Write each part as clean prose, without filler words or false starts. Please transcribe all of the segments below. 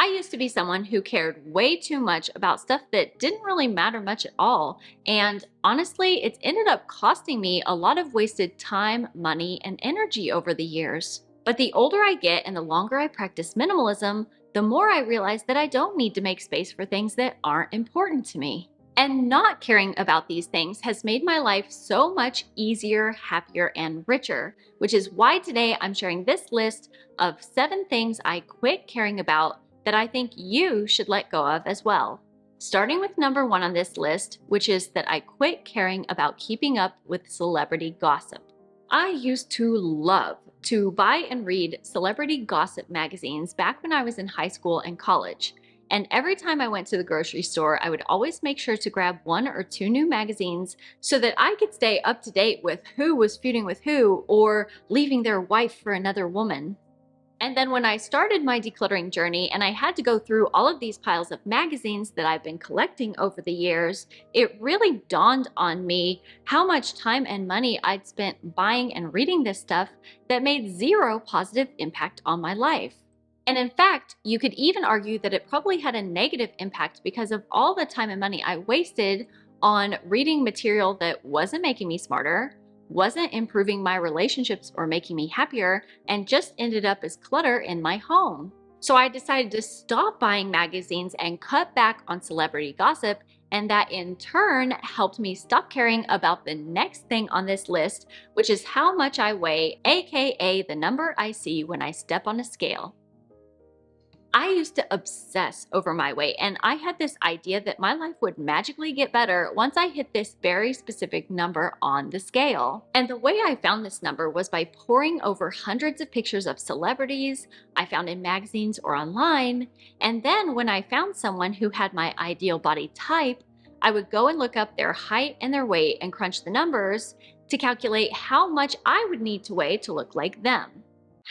I used to be someone who cared way too much about stuff that didn't really matter much at all. And honestly, it's ended up costing me a lot of wasted time, money, and energy over the years. But the older I get and the longer I practice minimalism, the more I realize that I don't need to make space for things that aren't important to me. And not caring about these things has made my life so much easier, happier, and richer, which is why today I'm sharing this list of 7 things I quit caring about that I think you should let go of as well. Starting with number 1 on this list, which is that I quit caring about keeping up with celebrity gossip. I used to love to buy and read celebrity gossip magazines back when I was in high school and college. And every time I went to the grocery store, I would always make sure to grab 1 or 2 new magazines so that I could stay up to date with who was feuding with who or leaving their wife for another woman. And then when I started my decluttering journey and I had to go through all of these piles of magazines that I've been collecting over the years, it really dawned on me how much time and money I'd spent buying and reading this stuff that made zero positive impact on my life. And in fact, you could even argue that it probably had a negative impact because of all the time and money I wasted on reading material that wasn't making me smarter, wasn't improving my relationships or making me happier, and just ended up as clutter in my home. So I decided to stop buying magazines and cut back on celebrity gossip, and that in turn helped me stop caring about the next thing on this list, which is how much I weigh, aka the number I see when I step on a scale. I used to obsess over my weight, and I had this idea that my life would magically get better once I hit this very specific number on the scale. And the way I found this number was by poring over hundreds of pictures of celebrities I found in magazines or online. And then when I found someone who had my ideal body type, I would go and look up their height and their weight and crunch the numbers to calculate how much I would need to weigh to look like them.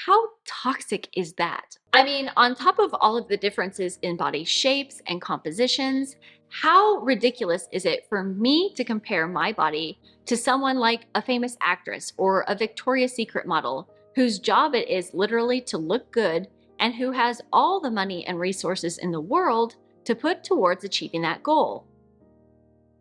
How toxic is that? I mean, on top of all of the differences in body shapes and compositions, how ridiculous is it for me to compare my body to someone like a famous actress or a Victoria's Secret model whose job it is literally to look good and who has all the money and resources in the world to put towards achieving that goal?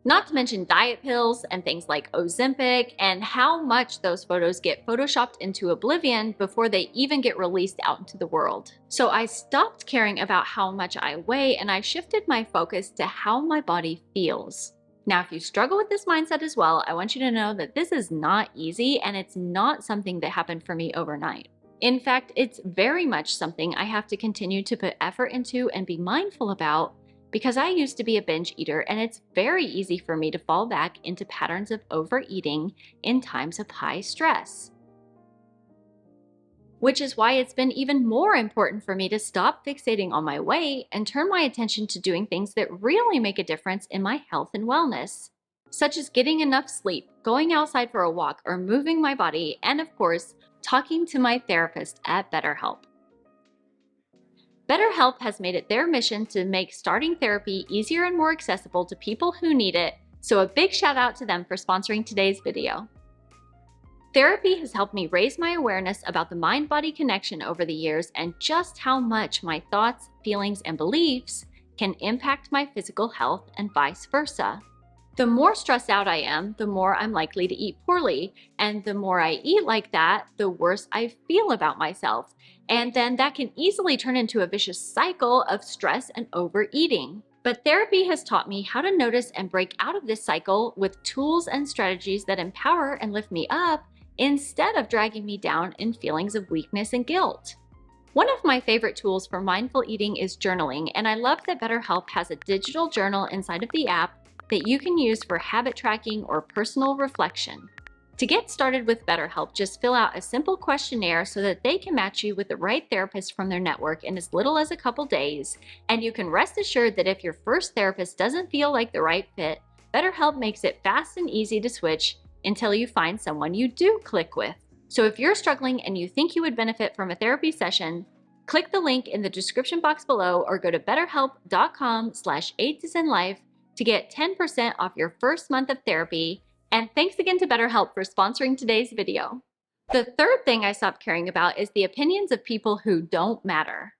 Not to mention diet pills and things like Ozempic and how much those photos get photoshopped into oblivion before they even get released out into the world. So I stopped caring about how much I weigh and I shifted my focus to how my body feels. Now, if you struggle with this mindset as well, I want you to know that this is not easy and it's not something that happened for me overnight. In fact, it's very much something I have to continue to put effort into and be mindful about because I used to be a binge eater and it's very easy for me to fall back into patterns of overeating in times of high stress. Which is why it's been even more important for me to stop fixating on my weight and turn my attention to doing things that really make a difference in my health and wellness, such as getting enough sleep, going outside for a walk, or moving my body, and of course, talking to my therapist at BetterHelp. BetterHelp has made it their mission to make starting therapy easier and more accessible to people who need it, so a big shout out to them for sponsoring today's video. Therapy has helped me raise my awareness about the mind-body connection over the years and just how much my thoughts, feelings, and beliefs can impact my physical health and vice versa. The more stressed out I am, the more I'm likely to eat poorly. And the more I eat like that, the worse I feel about myself. And then that can easily turn into a vicious cycle of stress and overeating. But therapy has taught me how to notice and break out of this cycle with tools and strategies that empower and lift me up instead of dragging me down in feelings of weakness and guilt. One of my favorite tools for mindful eating is journaling, and I love that BetterHelp has a digital journal inside of the app that you can use for habit tracking or personal reflection. To get started with BetterHelp, just fill out a simple questionnaire so that they can match you with the right therapist from their network in as little as a couple days, and you can rest assured that if your first therapist doesn't feel like the right fit, BetterHelp makes it fast and easy to switch until you find someone you do click with. So if you're struggling and you think you would benefit from a therapy session, click the link in the description box below or go to betterhelp.com/8life to get 10% off your first month of therapy. And thanks again to BetterHelp for sponsoring today's video. The third thing I stopped caring about is the opinions of people who don't matter.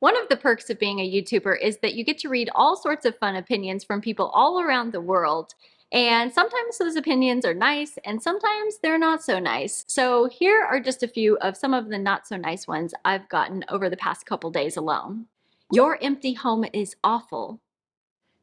One of the perks of being a YouTuber is that you get to read all sorts of fun opinions from people all around the world. And sometimes those opinions are nice and sometimes they're not so nice. So here are just a few of some of the not so nice ones I've gotten over the past couple days alone. Your empty home is awful.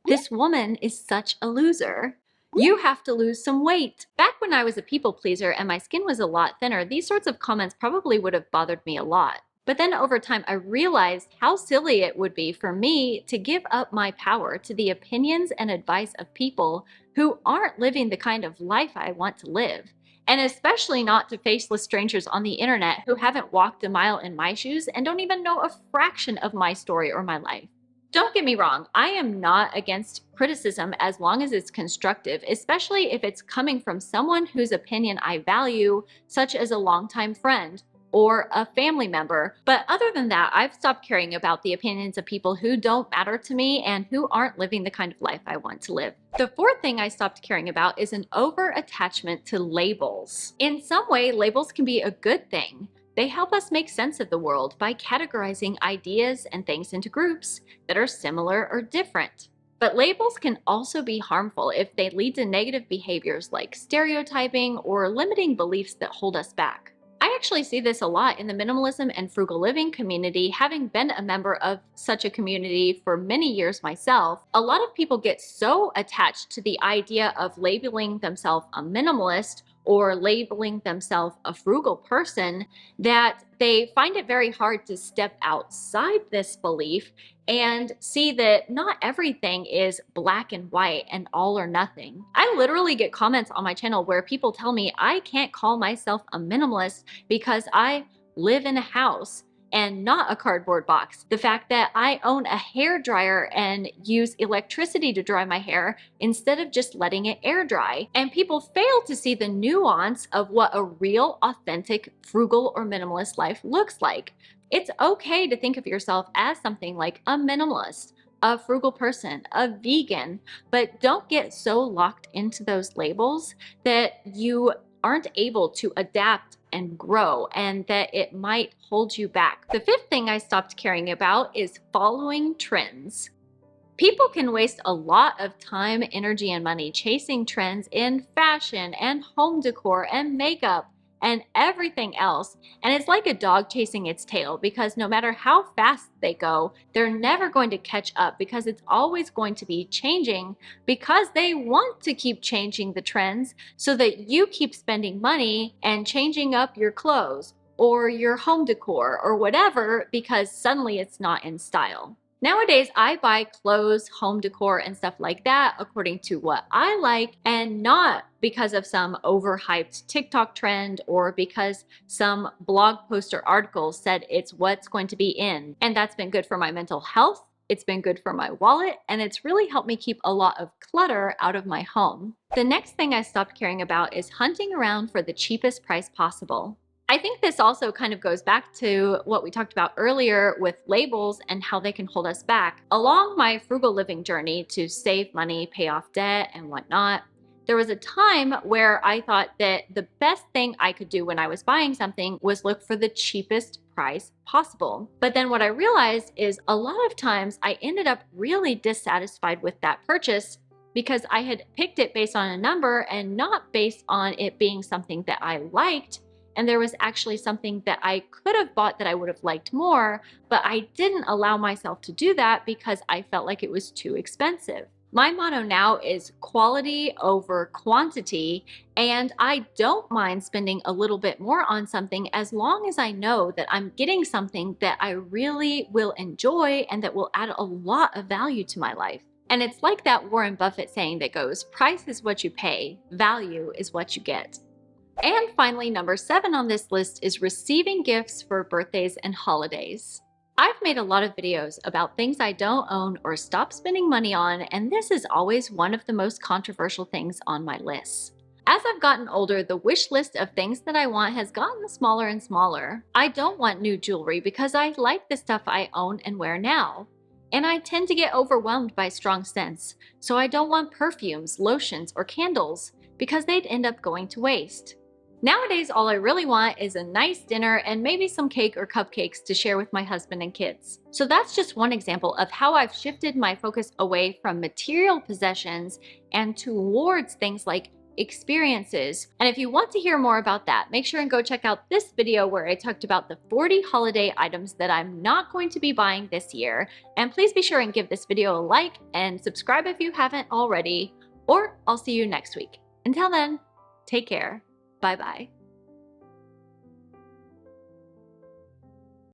This woman is such a loser. You have to lose some weight. Back when I was a people pleaser and my skin was a lot thinner, these sorts of comments probably would have bothered me a lot. But then over time, I realized how silly it would be for me to give up my power to the opinions and advice of people who aren't living the kind of life I want to live. And especially not to faceless strangers on the internet who haven't walked a mile in my shoes and don't even know a fraction of my story or my life. Don't get me wrong, I am not against criticism as long as it's constructive, especially if it's coming from someone whose opinion I value, such as a longtime friend or a family member. But other than that, I've stopped caring about the opinions of people who don't matter to me and who aren't living the kind of life I want to live. The fourth thing I stopped caring about is an over-attachment to labels. In some way, labels can be a good thing. They help us make sense of the world by categorizing ideas and things into groups that are similar or different. But labels can also be harmful if they lead to negative behaviors like stereotyping or limiting beliefs that hold us back. I actually see this a lot in the minimalism and frugal living community, having been a member of such a community for many years myself. A lot of people get so attached to the idea of labeling themselves a minimalist or labeling themselves a frugal person that they find it very hard to step outside this belief and see that not everything is black and white and all or nothing. I literally get comments on my channel where people tell me I can't call myself a minimalist because I live in a house and not a cardboard box. The fact that I own a hair dryer and use electricity to dry my hair instead of just letting it air dry. And people fail to see the nuance of what a real, authentic, frugal or minimalist life looks like. It's okay to think of yourself as something like a minimalist, a frugal person, a vegan, but don't get so locked into those labels that you aren't able to adapt and grow, and that it might hold you back. The fifth thing I stopped caring about is following trends. People can waste a lot of time, energy, and money chasing trends in fashion and home decor and makeup and everything else. And it's like a dog chasing its tail, because no matter how fast they go, they're never going to catch up because it's always going to be changing, because they want to keep changing the trends so that you keep spending money and changing up your clothes or your home decor or whatever because suddenly it's not in style. Nowadays, I buy clothes, home decor, and stuff like that according to what I like, and not because of some overhyped TikTok trend or because some blog post or article said it's what's going to be in. And that's been good for my mental health, it's been good for my wallet, and it's really helped me keep a lot of clutter out of my home. The next thing I stopped caring about is hunting around for the cheapest price possible. I think this also kind of goes back to what we talked about earlier with labels and how they can hold us back. Along my frugal living journey to save money, pay off debt, and whatnot, there was a time where I thought that the best thing I could do when I was buying something was look for the cheapest price possible. But then what I realized is a lot of times I ended up really dissatisfied with that purchase because I had picked it based on a number and not based on it being something that I liked. And there was actually something that I could have bought that I would have liked more, but I didn't allow myself to do that because I felt like it was too expensive. My motto now is quality over quantity, and I don't mind spending a little bit more on something as long as I know that I'm getting something that I really will enjoy and that will add a lot of value to my life. And it's like that Warren Buffett saying that goes, price is what you pay, value is what you get. And finally, number 7 on this list is receiving gifts for birthdays and holidays. I've made a lot of videos about things I don't own or stop spending money on, and this is always one of the most controversial things on my list. As I've gotten older, the wish list of things that I want has gotten smaller and smaller. I don't want new jewelry because I like the stuff I own and wear now. And I tend to get overwhelmed by strong scents, so I don't want perfumes, lotions, or candles because they'd end up going to waste. Nowadays, all I really want is a nice dinner and maybe some cake or cupcakes to share with my husband and kids. So that's just one example of how I've shifted my focus away from material possessions and towards things like experiences. And if you want to hear more about that, make sure and go check out this video where I talked about the 40 holiday items that I'm not going to be buying this year. And please be sure and give this video a like and subscribe if you haven't already, or I'll see you next week. Until then, take care. Bye-bye.